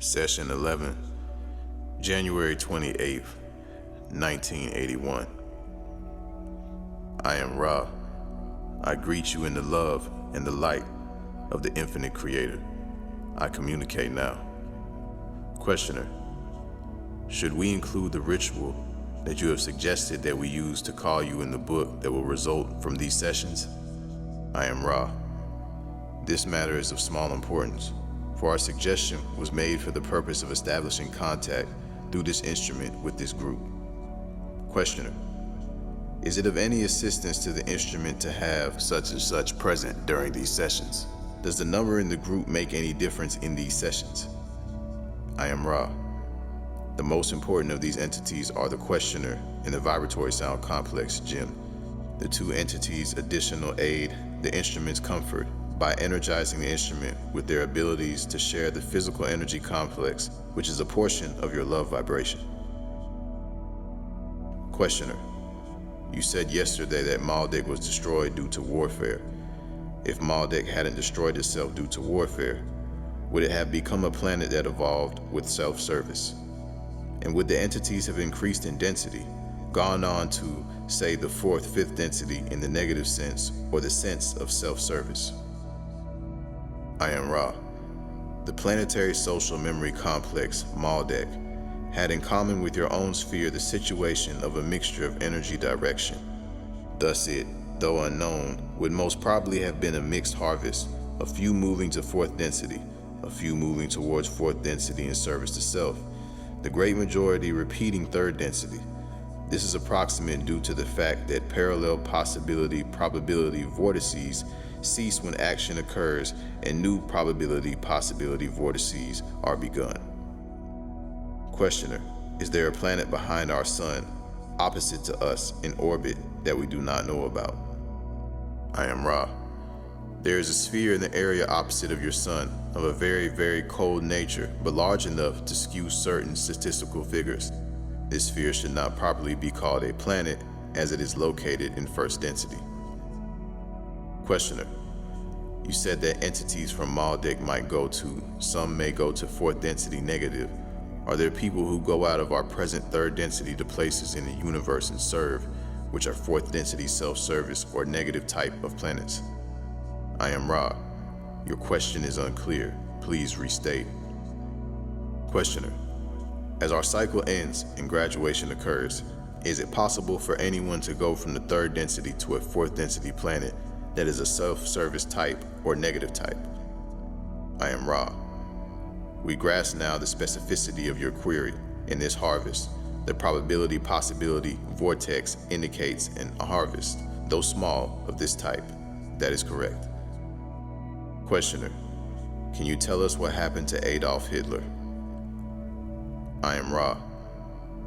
Session 11, January 28th, 1981. I am Ra. I greet you in the love and the light of the infinite creator. I communicate now. Questioner: should we include the ritual that you have suggested that we use to call you in the book that will result from these sessions? I am Ra. This matter is of small importance, for our suggestion was made for the purpose of establishing contact through this instrument with this group. Questioner: is it of any assistance to the instrument to have such and such present during these sessions? Does the number in the group make any difference in these sessions? I am Ra. The most important of these entities are the questioner and the vibratory sound complex, Jim. The two entities additional aid the instrument's comfort by energizing the instrument with their abilities to share the physical energy complex, which is a portion of your love vibration. Questioner: you said yesterday that Maldek was destroyed due to warfare. If Maldek hadn't destroyed itself due to warfare, would it have become a planet that evolved with self-service? And would the entities have increased in density, gone on to, say, the fourth, fifth density in the negative sense, or the sense of self-service? I am Ra. The planetary social memory complex, Maldek, had in common with your own sphere the situation of a mixture of energy direction. Thus it, though unknown, would most probably have been a mixed harvest, a few moving to fourth density, a few moving towards fourth density in service to self, the great majority repeating third density. This is approximate due to the fact that parallel possibility-probability vortices cease when action occurs and new probability-possibility vortices are begun. Questioner: is there a planet behind our sun, opposite to us, in orbit that we do not know about? I am Ra. There is a sphere in the area opposite of your sun, of a very, very cold nature, but large enough to skew certain statistical figures. This sphere should not properly be called a planet, as it is located in first density. Questioner: you said that entities from Maldek might go to, some may go to fourth density negative. Are there people who go out of our present third density to places in the universe and serve, which are fourth density self-service or negative type of planets? I am Ra. Your question is unclear. Please restate. Questioner: as our cycle ends and graduation occurs, is it possible for anyone to go from the third density to a fourth density planet that is a self-service type or negative type? I am Ra. We grasp now the specificity of your query. In this harvest, the probability-possibility vortex indicates a harvest, though small, of this type. That is correct. Questioner: can you tell us what happened to Adolf Hitler? I am Ra.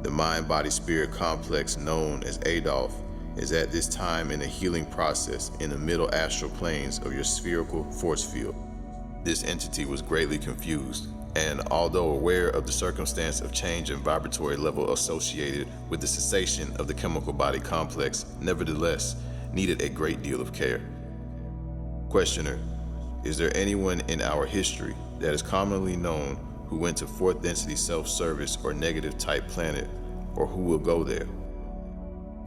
The mind-body-spirit complex known as Adolf is at this time in a healing process in the middle astral planes of your spherical force field. This entity was greatly confused, and although aware of the circumstance of change in vibratory level associated with the cessation of the chemical body complex, nevertheless needed a great deal of care. Questioner: is there anyone in our history that is commonly known who went to fourth density self-service or negative type planet, or who will go there?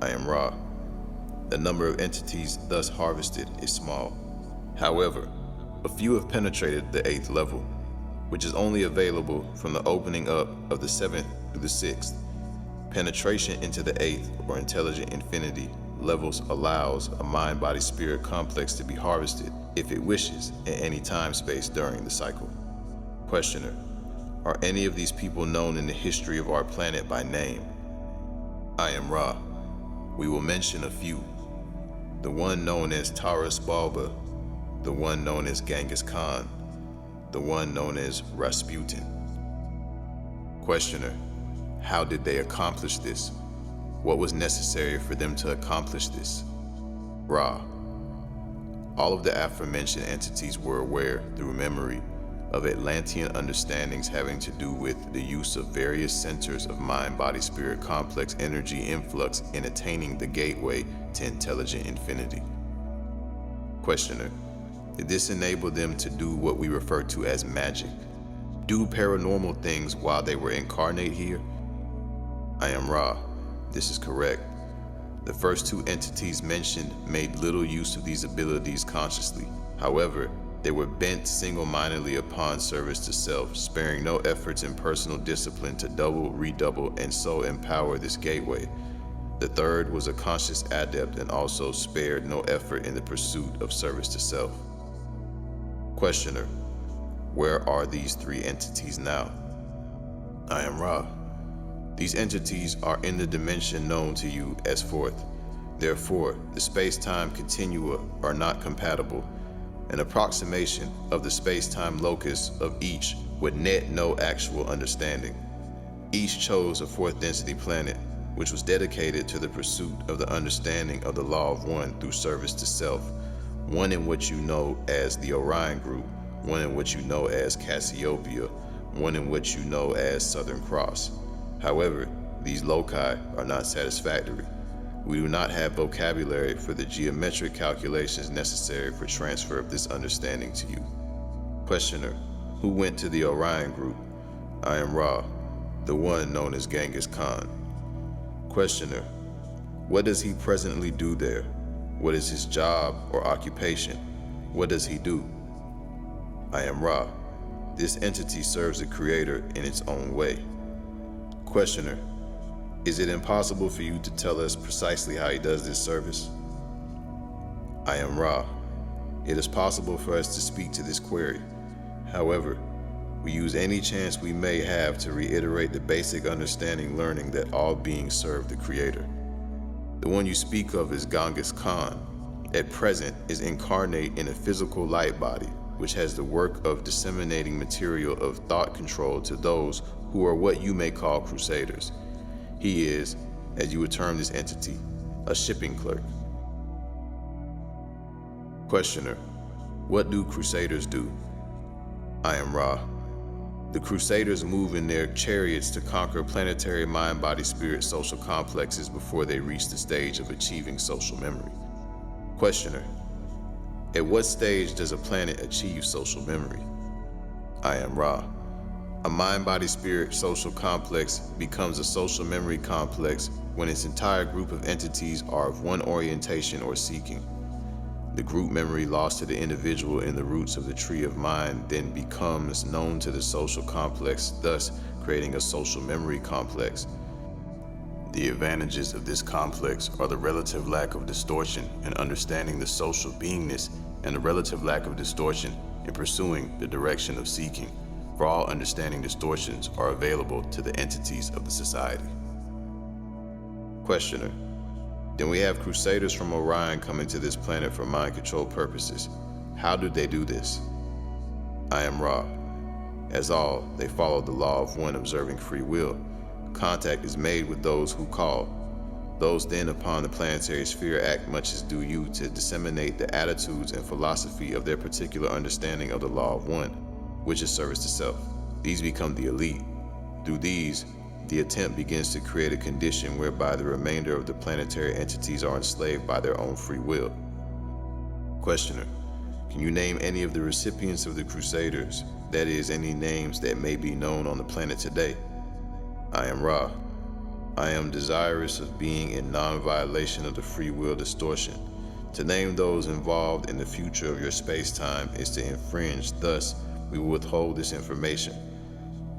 I am Ra. The number of entities thus harvested is small. However, a few have penetrated the 8th level, which is only available from the opening up of the 7th through the 6th. Penetration into the 8th or intelligent infinity levels allows a mind-body-spirit complex to be harvested if it wishes at any time-space during the cycle. Questioner: are any of these people known in the history of our planet by name? I am Ra. We will mention a few. The one known as Taurus Balba, the one known as Genghis Khan, the one known as Rasputin. Questioner: how did they accomplish this? What was necessary for them to accomplish this? Ra. All of the aforementioned entities were aware, through memory, of Atlantean understandings having to do with the use of various centers of mind-body-spirit complex energy influx in attaining the gateway to intelligent infinity. Questioner: did this enable them to do what we refer to as magic? do paranormal things while they were incarnate here? I am Ra. This is correct. The first two entities mentioned made little use of these abilities consciously. However, they were bent single-mindedly upon service to self, sparing no efforts in personal discipline to double, redouble, and so empower this gateway. The third was a conscious adept and also spared no effort in the pursuit of service to self. Questioner: where are these three entities now? I am Ra. These entities are in the dimension known to you as fourth. Therefore, the space-time continua are not compatible. An approximation of the space-time locus of each would net no actual understanding. Each chose a fourth density planet, which was dedicated to the pursuit of the understanding of the law of one through service to self, one in what you know as the Orion group, one in what you know as Cassiopeia, one in what you know as Southern Cross. However, these loci are not satisfactory. We do not have vocabulary for the geometric calculations necessary for transfer of this understanding to you. Questioner: who went to the Orion group? I am Ra, the one known as Genghis Khan. Questioner: what does he presently do there? What is his job or occupation? What does he do? I am Ra. This entity serves the Creator in its own way. Questioner: is it impossible for you to tell us precisely how he does this service? I am Ra. It is possible for us to speak to this query. However, we use any chance we may have to reiterate the basic understanding learning that all beings serve the Creator. The one you speak of is Genghis Khan. At present is incarnate in a physical light body, which has the work of disseminating material of thought control to those who are what you may call crusaders. He is, as you would term this entity, a shipping clerk. Questioner: what do crusaders do? I am Ra. The crusaders move in their chariots to conquer planetary mind-body-spirit social complexes before they reach the stage of achieving social memory. Questioner: at what stage does a planet achieve social memory? I am Ra. A mind-body-spirit social complex becomes a social memory complex when its entire group of entities are of one orientation or seeking. The group memory lost to the individual in the roots of the tree of mind then becomes known to the social complex, thus creating a social memory complex. The advantages of this complex are the relative lack of distortion in understanding the social beingness and the relative lack of distortion in pursuing the direction of seeking. For all understanding distortions are available to the entities of the society. Questioner: then we have crusaders from Orion coming to this planet for mind control purposes. How do they do this? I am Ra. As all, they follow the law of one, observing free will. Contact is made with those who call. Those then upon the planetary sphere act much as do you to disseminate the attitudes and philosophy of their particular understanding of the law of one, which is service to self. These become the elite. Through these, the attempt begins to create a condition whereby the remainder of the planetary entities are enslaved by their own free will. Questioner: can you name any of the recipients of the Crusaders, that is, any names that may be known on the planet today? I am Ra. I am desirous of being in non-violation of the free will distortion. To name those involved in the future of your space-time is to infringe, thus, we will withhold this information.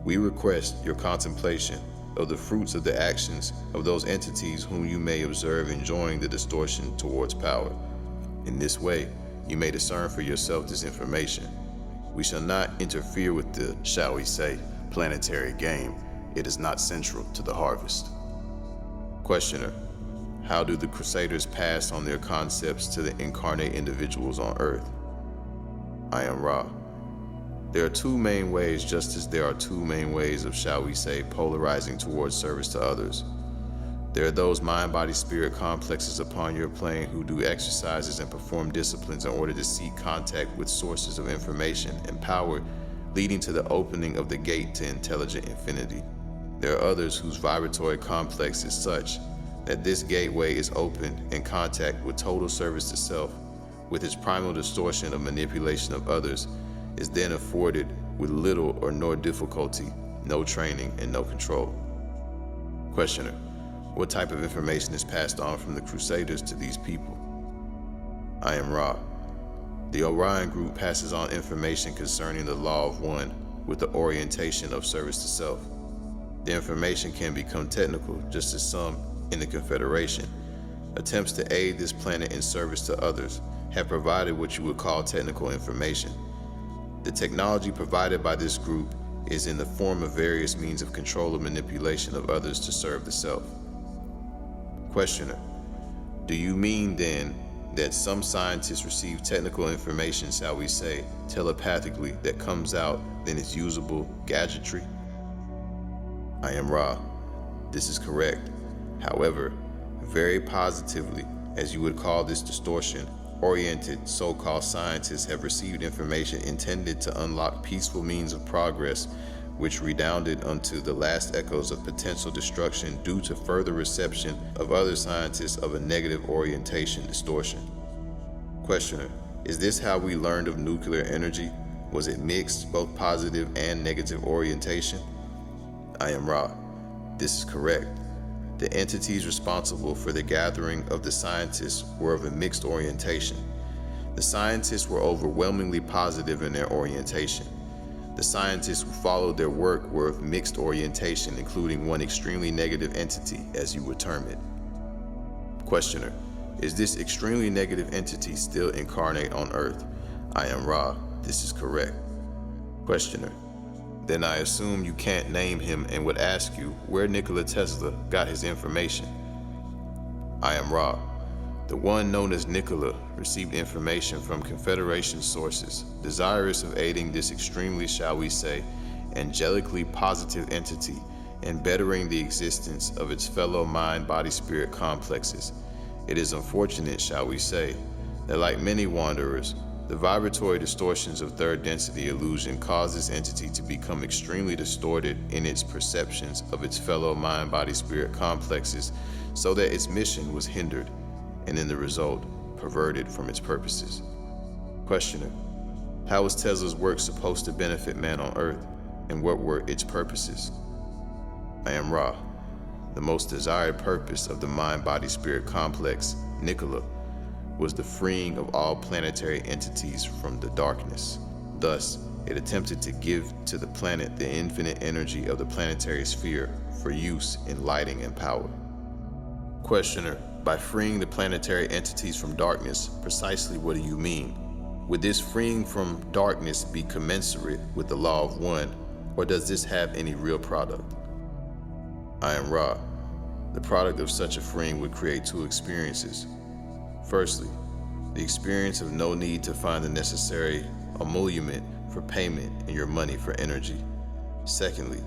We request your contemplation of the fruits of the actions of those entities whom you may observe enjoying the distortion towards power. In this way, you may discern for yourself this information. We shall not interfere with the, shall we say, planetary game. It is not central to the harvest. Questioner: how do the Crusaders pass on their concepts to the incarnate individuals on Earth? I am Ra. There are two main ways, just as there are two main ways of, shall we say, polarizing towards service to others. There are those mind-body-spirit complexes upon your plane who do exercises and perform disciplines in order to seek contact with sources of information and power, leading to the opening of the gate to intelligent infinity. There are others whose vibratory complex is such that this gateway is opened in contact with total service to self, with its primal distortion of manipulation of others, is then afforded with little or no difficulty, no training, and no control. Questioner: what type of information is passed on from the crusaders to these people? I am Ra. The Orion group passes on information concerning the law of one with the orientation of service to self. The information can become technical, just as some in the Confederation attempts to aid this planet in service to others have provided what you would call technical information. The technology provided by this group is in the form of various means of control or manipulation of others to serve the self. Questioner: do you mean then that some scientists receive technical information, shall we say, telepathically, that comes out then is usable gadgetry? I am Ra. This is correct. However, very positively, as you would call this distortion, oriented so-called scientists have received information intended to unlock peaceful means of progress, which redounded unto the last echoes of potential destruction due to further reception of other scientists of a negative orientation distortion. Questioner: is this how we learned of nuclear energy? Was it mixed, both positive and negative orientation? I am Ra. This is correct. The entities responsible for the gathering of the scientists were of a mixed orientation. The scientists were overwhelmingly positive in their orientation. The scientists who followed their work were of mixed orientation, including one extremely negative entity, as you would term it. Questioner: is this extremely negative entity still incarnate on Earth? I am Ra. This is correct. Questioner: then I assume you can't name him and would ask you where Nikola Tesla got his information. I am Ra. The one known as Nikola received information from Confederation sources, desirous of aiding this extremely, shall we say, angelically positive entity and bettering the existence of its fellow mind-body-spirit complexes. It is unfortunate, shall we say, that like many wanderers, the vibratory distortions of third density illusion cause this entity to become extremely distorted in its perceptions of its fellow mind-body-spirit complexes, so that its mission was hindered, and in the result, perverted from its purposes. Questioner: how was Tesla's work supposed to benefit man on Earth, and what were its purposes? I am Ra. The most desired purpose of the mind-body-spirit complex, Nikola, was the freeing of all planetary entities from the darkness. Thus, it attempted to give to the planet the infinite energy of the planetary sphere for use in lighting and power. Questioner: by freeing the planetary entities from darkness, precisely what do you mean? Would this freeing from darkness be commensurate with the law of one, or does this have any real product? I am Ra. The product of such a freeing would create two experiences. Firstly, the experience of no need to find the necessary emolument for payment in your money for energy. Secondly,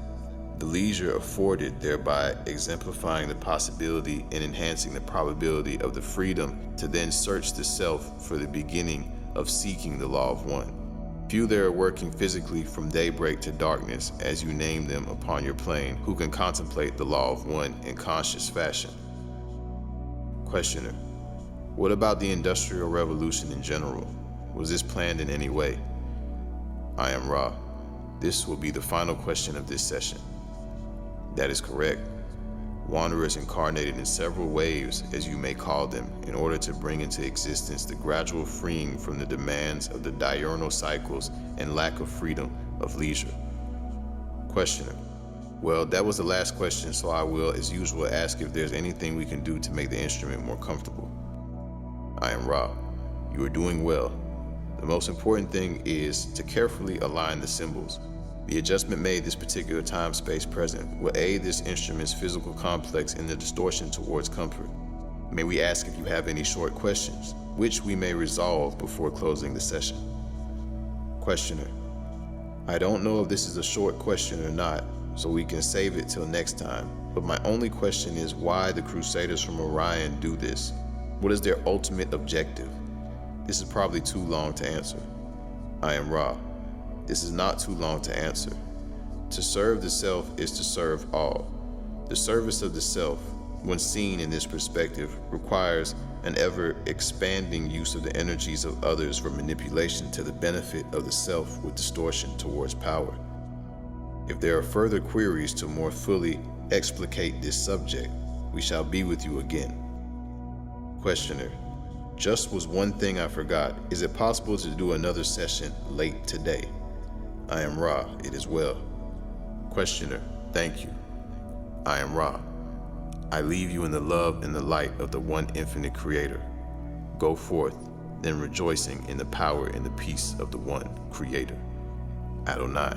the leisure afforded, thereby exemplifying the possibility and enhancing the probability of the freedom to then search the self for the beginning of seeking the law of one. Few there are working physically from daybreak to darkness, as you name them upon your plane, who can contemplate the law of one in conscious fashion. Questioner: what about the Industrial Revolution in general? Was this planned in any way? I am Ra. This will be the final question of this session. That is correct. Wanderers incarnated in several waves, as you may call them, in order to bring into existence the gradual freeing from the demands of the diurnal cycles and lack of freedom of leisure. Questioner: well, that was the last question, so I will, as usual, ask if there's anything we can do to make the instrument more comfortable. I am Ra. You are doing well. The most important thing is to carefully align the symbols. The adjustment made this particular time-space present will aid this instrument's physical complex in the distortion towards comfort. May we ask if you have any short questions, which we may resolve before closing the session? Questioner: I don't know if this is a short question or not, so we can save it till next time, but my only question is why the Crusaders from Orion do this. What is their ultimate objective? This is probably too long to answer. I am Ra. This is not too long to answer. To serve the self is to serve all. The service of the self when seen in this perspective, requires an ever-expanding use of the energies of others for manipulation to the benefit of the self with distortion towards power. If there are further queries to more fully explicate this subject, we shall be with you again. Questioner: just was one thing I forgot. Is it possible to do another session late today? I am Ra, it is well. Questioner: thank you. I am Ra. I leave you in the love and the light of the one infinite Creator. Go forth, then rejoicing in the power and the peace of the one Creator. Adonai.